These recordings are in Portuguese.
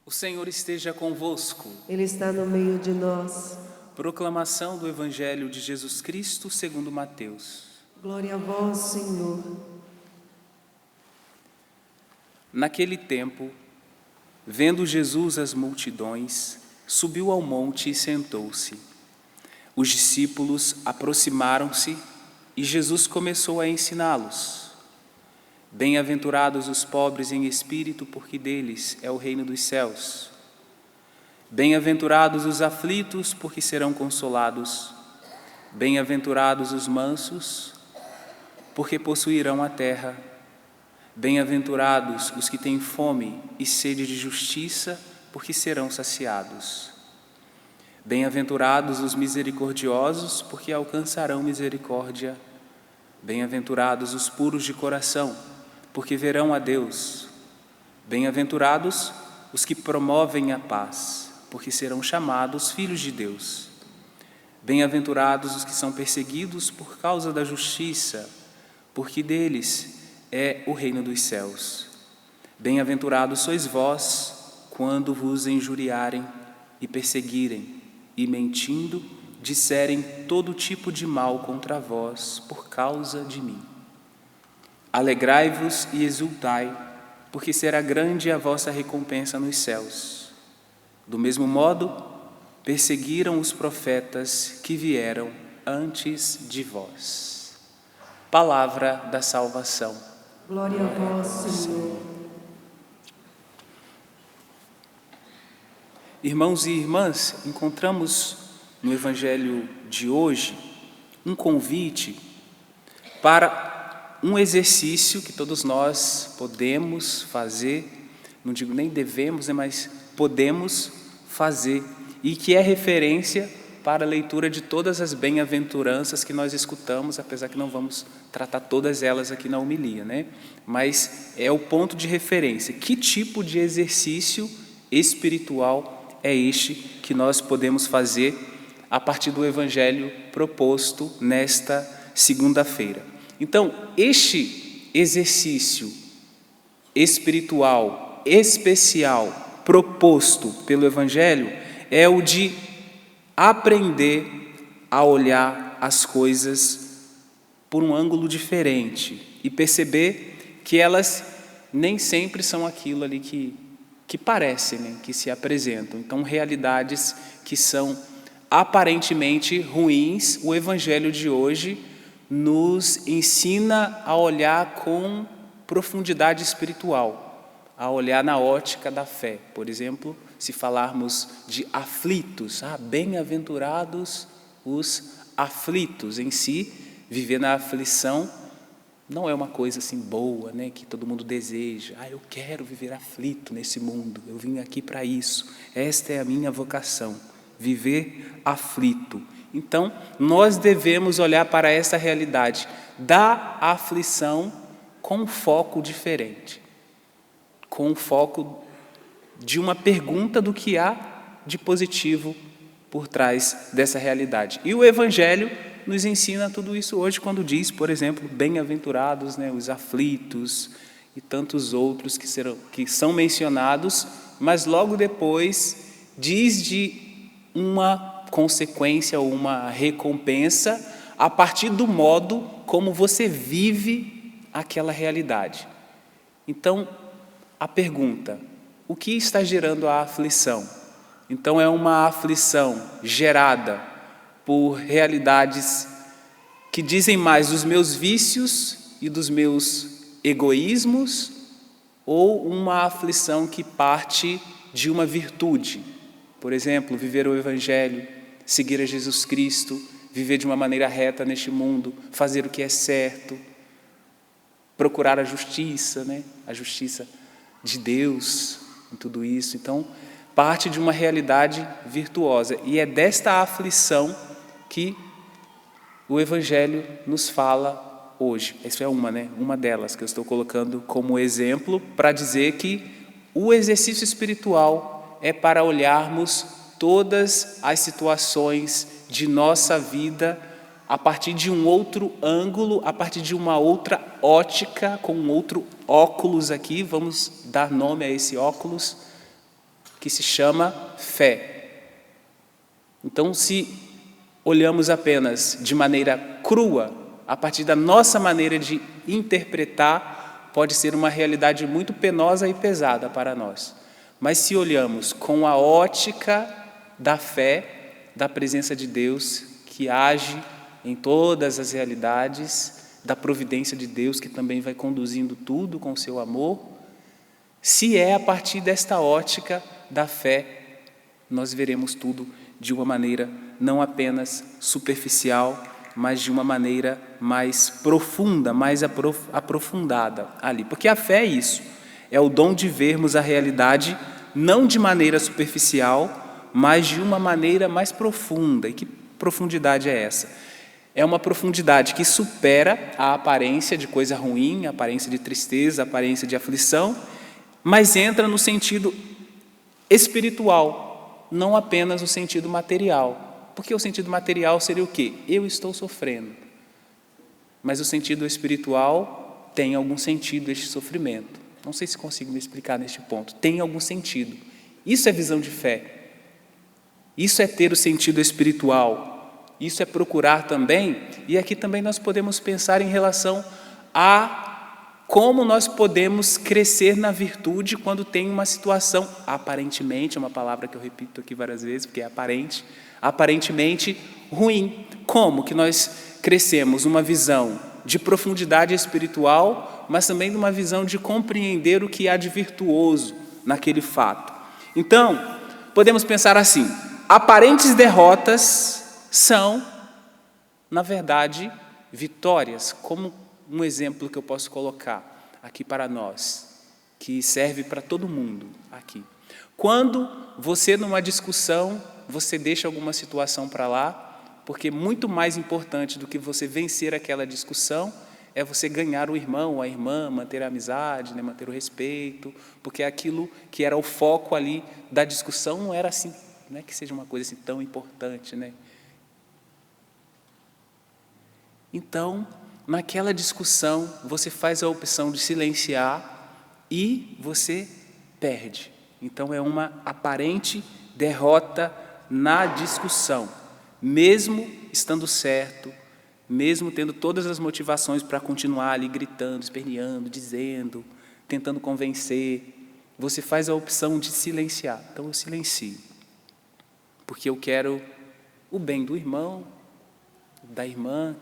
O Senhor esteja convosco. Ele está no meio de nós. Proclamação do Evangelho de Jesus Cristo segundo Mateus. Glória a vós, Senhor. Naquele tempo, vendo Jesus as multidões, subiu ao monte e sentou-se. Os discípulos aproximaram-se e Jesus começou a ensiná-los. Bem-aventurados os pobres em espírito, porque deles é o reino dos céus. Bem-aventurados os aflitos, porque serão consolados. Bem-aventurados os mansos, porque possuirão a terra. Bem-aventurados os que têm fome e sede de justiça, porque serão saciados. Bem-aventurados os misericordiosos, porque alcançarão misericórdia. Bem-aventurados os puros de coração, porque verão a Deus. Bem-aventurados os que promovem a paz, porque serão chamados filhos de Deus. Bem-aventurados os que são perseguidos por causa da justiça, porque deles é o reino dos céus. Bem-aventurados sois vós, quando vos injuriarem e perseguirem, e mentindo, disserem todo tipo de mal contra vós por causa de mim. Alegrai-vos e exultai, porque será grande a vossa recompensa nos céus. Do mesmo modo, perseguiram os profetas que vieram antes de vós. Palavra da salvação. Glória a vós, Senhor. Irmãos e irmãs, encontramos no Evangelho de hoje um convite para um exercício que todos nós podemos fazer, não digo nem devemos, mas podemos fazer, e que é referência para a leitura de todas as bem-aventuranças que nós escutamos, apesar que não vamos tratar todas elas aqui na homilia, né? Mas é o ponto de referência. Que tipo de exercício espiritual é este que nós podemos fazer a partir do Evangelho proposto nesta segunda-feira? Então, este exercício espiritual especial proposto pelo Evangelho é o de aprender a olhar as coisas por um ângulo diferente e perceber que elas nem sempre são aquilo ali que parecem, né, que se apresentam. Então, realidades que são aparentemente ruins, o Evangelho de hoje nos ensina a olhar com profundidade espiritual, a olhar na ótica da fé. Por exemplo, se falarmos de aflitos, bem-aventurados os aflitos. Em si, viver na aflição não é uma coisa assim boa, né, que todo mundo deseja. Eu quero viver aflito nesse mundo, eu vim aqui para isso, esta é a minha vocação, viver aflito. Então, nós devemos olhar para essa realidade da aflição com um foco diferente, com um foco de uma pergunta do que há de positivo por trás dessa realidade. E o Evangelho nos ensina tudo isso hoje quando diz, por exemplo, bem-aventurados, né, os aflitos e tantos outros que são mencionados, mas logo depois diz de uma consequência ou uma recompensa a partir do modo como você vive aquela realidade. Então, a pergunta: o que está gerando a aflição? Então, é uma aflição gerada por realidades que dizem mais dos meus vícios e dos meus egoísmos, ou uma aflição que parte de uma virtude? Por exemplo, viver o Evangelho, seguir a Jesus Cristo, viver de uma maneira reta neste mundo, fazer o que é certo, procurar a justiça, né? A justiça de Deus em tudo isso. Então, parte de uma realidade virtuosa. E é desta aflição que o Evangelho nos fala hoje. Essa é uma delas que eu estou colocando como exemplo para dizer que o exercício espiritual é para olharmos todas as situações de nossa vida a partir de um outro ângulo, a partir de uma outra ótica, com um outro óculos aqui, vamos dar nome a esse óculos, que se chama fé. Então, se olhamos apenas de maneira crua, a partir da nossa maneira de interpretar, pode ser uma realidade muito penosa e pesada para nós. Mas se olhamos com a ótica da fé, da presença de Deus, que age em todas as realidades, da providência de Deus, que também vai conduzindo tudo com o seu amor, se é a partir desta ótica da fé, nós veremos tudo de uma maneira não apenas superficial, mas de uma maneira mais profunda, mais aprofundada ali. Porque a fé é isso, é o dom de vermos a realidade não de maneira superficial, mas de uma maneira mais profunda. E que profundidade é essa? É uma profundidade que supera a aparência de coisa ruim, a aparência de tristeza, a aparência de aflição, mas entra no sentido espiritual, não apenas no sentido material. Porque o sentido material seria o quê? Eu estou sofrendo. Mas o sentido espiritual tem algum sentido este sofrimento. Não sei se consigo me explicar neste ponto. Tem algum sentido. Isso é visão de fé. Isso é ter o sentido espiritual. Isso é procurar também, e aqui também nós podemos pensar em relação a como nós podemos crescer na virtude quando tem uma situação, aparentemente, é uma palavra que eu repito aqui várias vezes, porque é aparente, aparentemente ruim. Como que nós crescemos uma visão de profundidade espiritual, mas também de uma visão de compreender o que há de virtuoso naquele fato. Então, podemos pensar assim, aparentes derrotas são, na verdade, vitórias, como um exemplo que eu posso colocar aqui para nós, que serve para todo mundo aqui. Quando você, numa discussão, você deixa alguma situação para lá, porque muito mais importante do que você vencer aquela discussão é você ganhar o irmão ou a irmã, manter a amizade, né, manter o respeito, porque aquilo que era o foco ali da discussão não era assim, não é que seja uma coisa assim tão importante, né? Então, naquela discussão, você faz a opção de silenciar e você perde. Então, é uma aparente derrota na discussão, mesmo estando certo, mesmo tendo todas as motivações para continuar ali gritando, esperneando, dizendo, tentando convencer, você faz a opção de silenciar. Então, eu silencio, porque eu quero o bem do irmão, da irmã,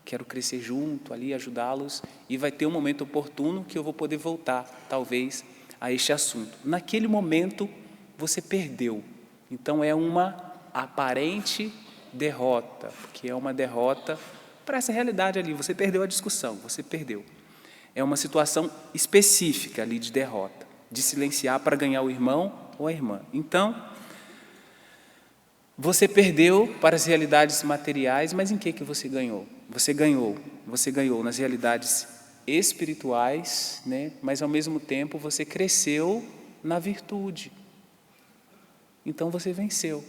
quero crescer junto ali, ajudá-los, e vai ter um momento oportuno que eu vou poder voltar, talvez, a este assunto. Naquele momento, você perdeu. Então, é uma aparente derrota, porque é uma derrota para essa realidade ali. Você perdeu a discussão, você perdeu. É uma situação específica ali de derrota, de silenciar para ganhar o irmão ou a irmã. Então, você perdeu para as realidades materiais, mas em que você ganhou? Você ganhou nas realidades espirituais, né? Mas ao mesmo tempo você cresceu na virtude. Então você venceu.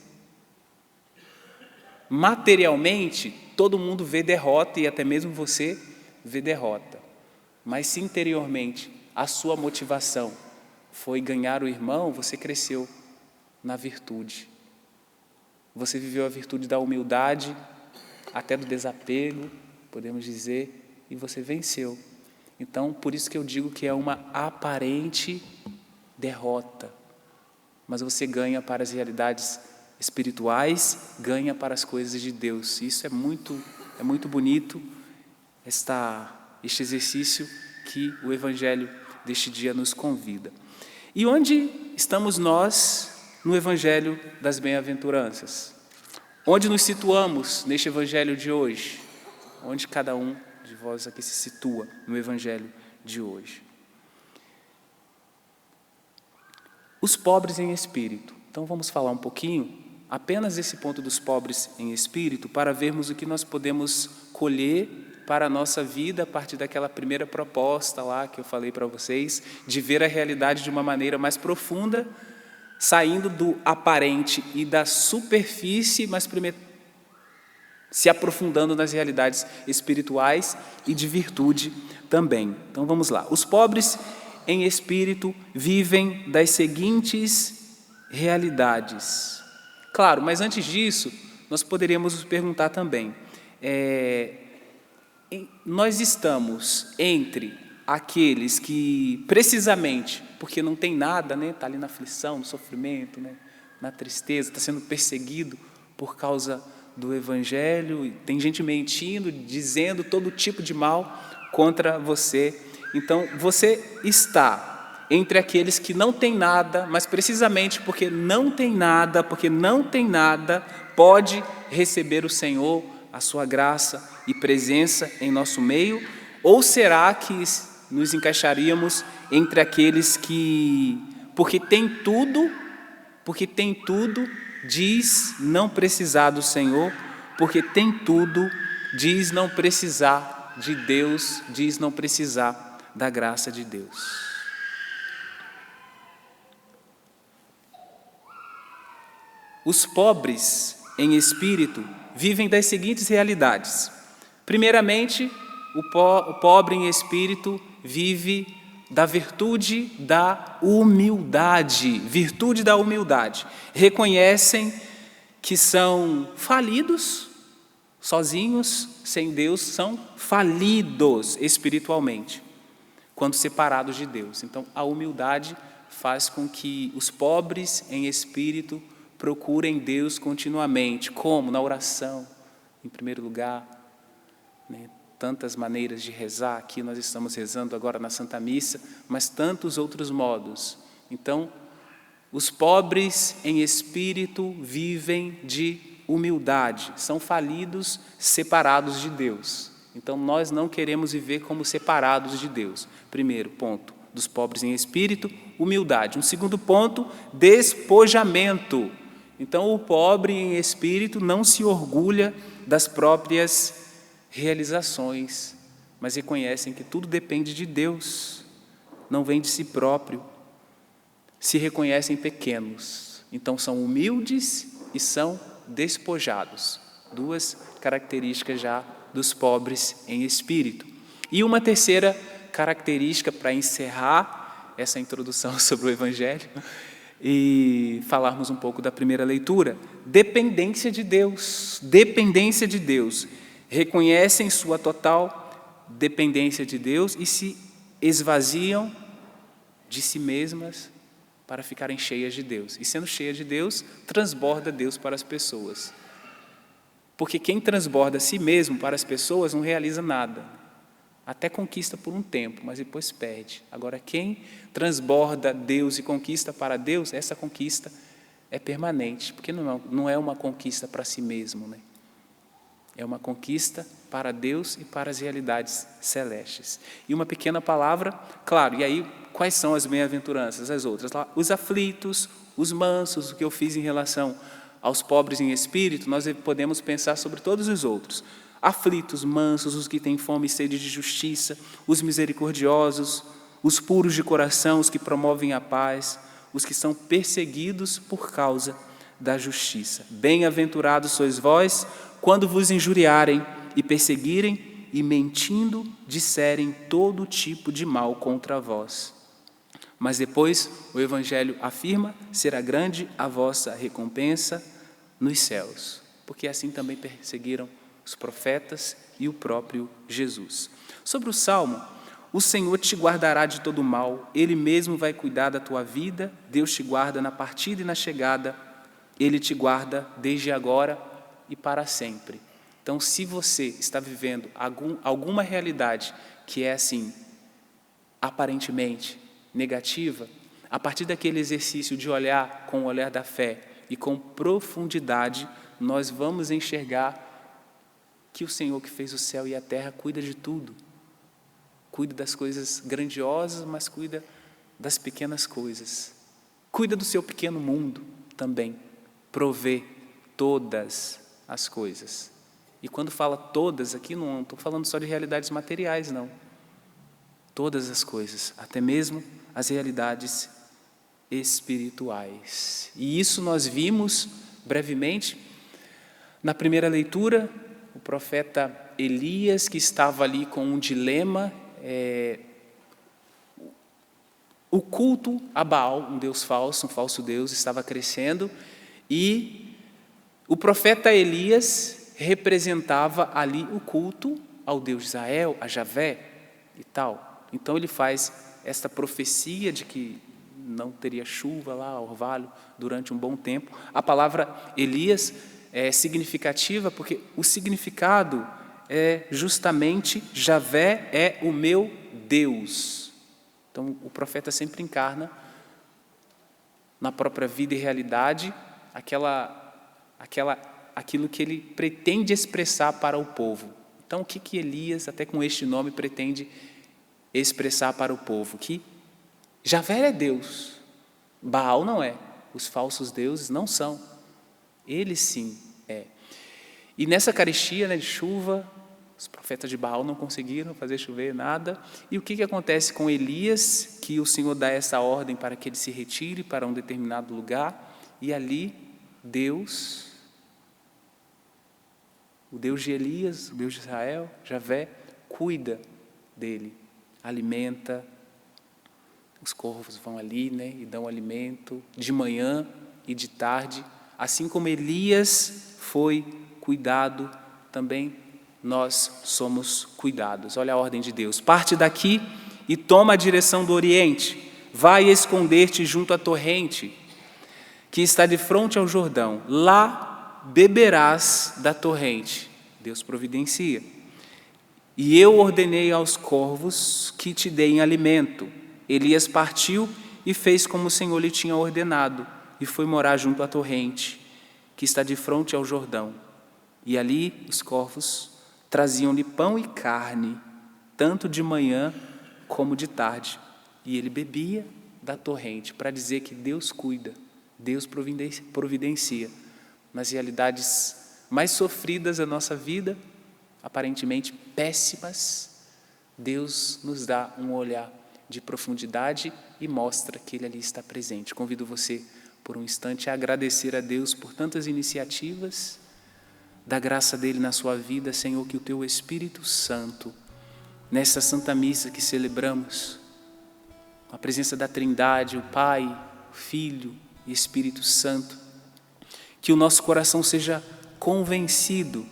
Materialmente, todo mundo vê derrota e até mesmo você vê derrota. Mas se interiormente a sua motivação foi ganhar o irmão, você cresceu na virtude. Você viveu a virtude da humildade, até do desapego, podemos dizer, e você venceu. Então, por isso que eu digo que é uma aparente derrota. Mas você ganha para as realidades espirituais, ganha para as coisas de Deus. Isso é muito bonito, este exercício que o Evangelho deste dia nos convida. E onde estamos nós no Evangelho das Bem-aventuranças? Onde nos situamos neste Evangelho de hoje? Onde cada um de vós aqui se situa no Evangelho de hoje? Os pobres em espírito. Então vamos falar um pouquinho apenas desse ponto dos pobres em espírito para vermos o que nós podemos colher para a nossa vida a partir daquela primeira proposta lá que eu falei para vocês, de ver a realidade de uma maneira mais profunda, saindo do aparente e da superfície, mas primeiro se aprofundando nas realidades espirituais e de virtude também. Então vamos lá. Os pobres em espírito vivem das seguintes realidades. Claro, mas antes disso, nós poderíamos nos perguntar também, nós estamos entre aqueles que, precisamente, porque não tem nada, né, está ali na aflição, no sofrimento, né, na tristeza, está sendo perseguido por causa do Evangelho, e tem gente mentindo, dizendo todo tipo de mal contra você. Então, você está entre aqueles que não têm nada, mas precisamente porque não tem nada, pode receber o Senhor, a sua graça e presença em nosso meio? Ou será que nos encaixaríamos entre aqueles que, porque tem tudo, diz não precisar do Senhor, porque tem tudo, diz não precisar de Deus, diz não precisar da graça de Deus? Os pobres em espírito vivem das seguintes realidades. Primeiramente, o pobre em espírito vive da virtude da humildade. Virtude da humildade. Reconhecem que são falidos, sozinhos, sem Deus, são falidos espiritualmente, quando separados de Deus. Então, a humildade faz com que os pobres em espírito procurem Deus continuamente. Como? Na oração, em primeiro lugar, né? Tantas maneiras de rezar, aqui nós estamos rezando agora na Santa Missa, mas tantos outros modos. Então, os pobres em espírito vivem de humildade, são falidos, separados de Deus. Então, nós não queremos viver como separados de Deus. Primeiro ponto, dos pobres em espírito, humildade. Um segundo ponto, despojamento. Então, o pobre em espírito não se orgulha das próprias realizações, mas reconhecem que tudo depende de Deus, não vem de si próprio. Se reconhecem pequenos, então são humildes e são despojados. Duas características já dos pobres em espírito. E uma terceira característica para encerrar essa introdução sobre o Evangelho e falarmos um pouco da primeira leitura: dependência de Deus. Dependência de Deus. Reconhecem sua total dependência de Deus e se esvaziam de si mesmas para ficarem cheias de Deus. E sendo cheia de Deus, transborda Deus para as pessoas. Porque quem transborda a si mesmo para as pessoas não realiza nada. Até conquista por um tempo, mas depois perde. Agora, quem transborda Deus e conquista para Deus, essa conquista é permanente, porque não é uma conquista para si mesmo, né? É uma conquista para Deus e para as realidades celestes. E uma pequena palavra, claro, e aí quais são as bem-aventuranças? As outras, lá, os aflitos, os mansos, o que eu fiz em relação aos pobres em espírito, nós podemos pensar sobre todos os outros. Aflitos, mansos, os que têm fome e sede de justiça, os misericordiosos, os puros de coração, os que promovem a paz, os que são perseguidos por causa da justiça. Bem-aventurados sois vós, quando vos injuriarem e perseguirem e mentindo disserem todo tipo de mal contra vós. Mas depois o Evangelho afirma: será grande a vossa recompensa nos céus, porque assim também perseguiram os profetas e o próprio Jesus. Sobre o Salmo: o Senhor te guardará de todo mal, Ele mesmo vai cuidar da tua vida, Deus te guarda na partida e na chegada, Ele te guarda desde agora e para sempre. Então, se você está vivendo alguma realidade que é assim, aparentemente negativa, a partir daquele exercício de olhar com o olhar da fé e com profundidade, nós vamos enxergar que o Senhor que fez o céu e a terra cuida de tudo. Cuida das coisas grandiosas, mas cuida das pequenas coisas. Cuida do seu pequeno mundo também. Provê todas as coisas. E quando fala todas, aqui não estou falando só de realidades materiais, não. Todas as coisas, até mesmo as realidades espirituais. E isso nós vimos brevemente na primeira leitura. O profeta Elias, que estava ali com um dilema, o culto a Baal, um deus falso, um falso deus, estava crescendo, e o profeta Elias representava ali o culto ao Deus de Israel, a Javé e tal. Então ele faz esta profecia de que não teria chuva lá, orvalho, durante um bom tempo. A palavra Elias é significativa porque o significado é justamente Javé é o meu Deus. Então o profeta sempre encarna na própria vida e realidade aquilo que ele pretende expressar para o povo. Então o que Elias, até com este nome, pretende expressar para o povo? Que Javé é Deus, Baal não é, os falsos deuses não são, ele sim é. E nessa carestia, de chuva, os profetas de Baal não conseguiram fazer chover nada. E o que acontece com Elias? Que o Senhor dá essa ordem para que ele se retire para um determinado lugar. E ali, Deus, o Deus de Elias, o Deus de Israel, Javé, cuida dele, alimenta. Os corvos vão ali, e dão alimento de manhã e de tarde. Assim como Elias foi cuidado, também nós somos cuidados. Olha a ordem de Deus. Parte daqui e toma a direção do Oriente. Vai esconder-te junto à torrente, que está de frente ao Jordão. Lá beberás da torrente. Deus providencia. E eu ordenei aos corvos que te deem alimento. Elias partiu e fez como o Senhor lhe tinha ordenado, e foi morar junto à torrente, que está de frente ao Jordão. E ali os corvos traziam-lhe pão e carne, tanto de manhã como de tarde. E ele bebia da torrente, para dizer que Deus cuida, Deus providencia. Nas realidades mais sofridas da nossa vida, aparentemente péssimas, Deus nos dá um olhar de profundidade e mostra que Ele ali está presente. Convido você, por um instante, a agradecer a Deus por tantas iniciativas, da graça dEle na sua vida, Senhor, que o Teu Espírito Santo, nessa Santa Missa que celebramos, a presença da Trindade, o Pai, o Filho e Espírito Santo, que o nosso coração seja convencido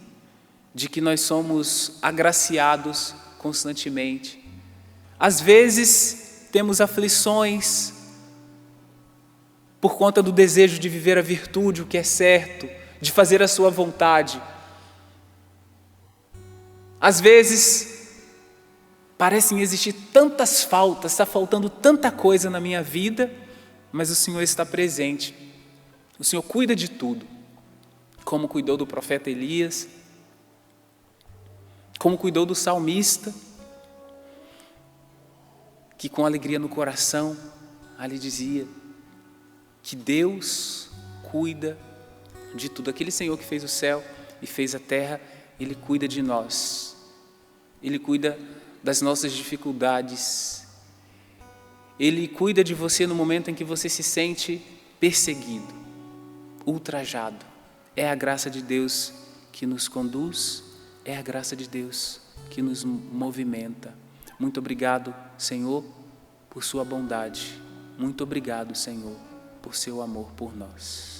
de que nós somos agraciados constantemente. Às vezes temos aflições por conta do desejo de viver a virtude, o que é certo, de fazer a sua vontade. Às vezes parecem existir tantas faltas, está faltando tanta coisa na minha vida, mas o Senhor está presente. O Senhor cuida de tudo, como cuidou do profeta Elias, como cuidou do salmista, que com alegria no coração ali dizia que Deus cuida de tudo. Aquele Senhor que fez o céu e fez a terra, Ele cuida de nós. Ele cuida das nossas dificuldades. Ele cuida de você no momento em que você se sente perseguido, ultrajado. É a graça de Deus que nos conduz, é a graça de Deus que nos movimenta. Muito obrigado, Senhor, por sua bondade. Muito obrigado, Senhor, por seu amor por nós.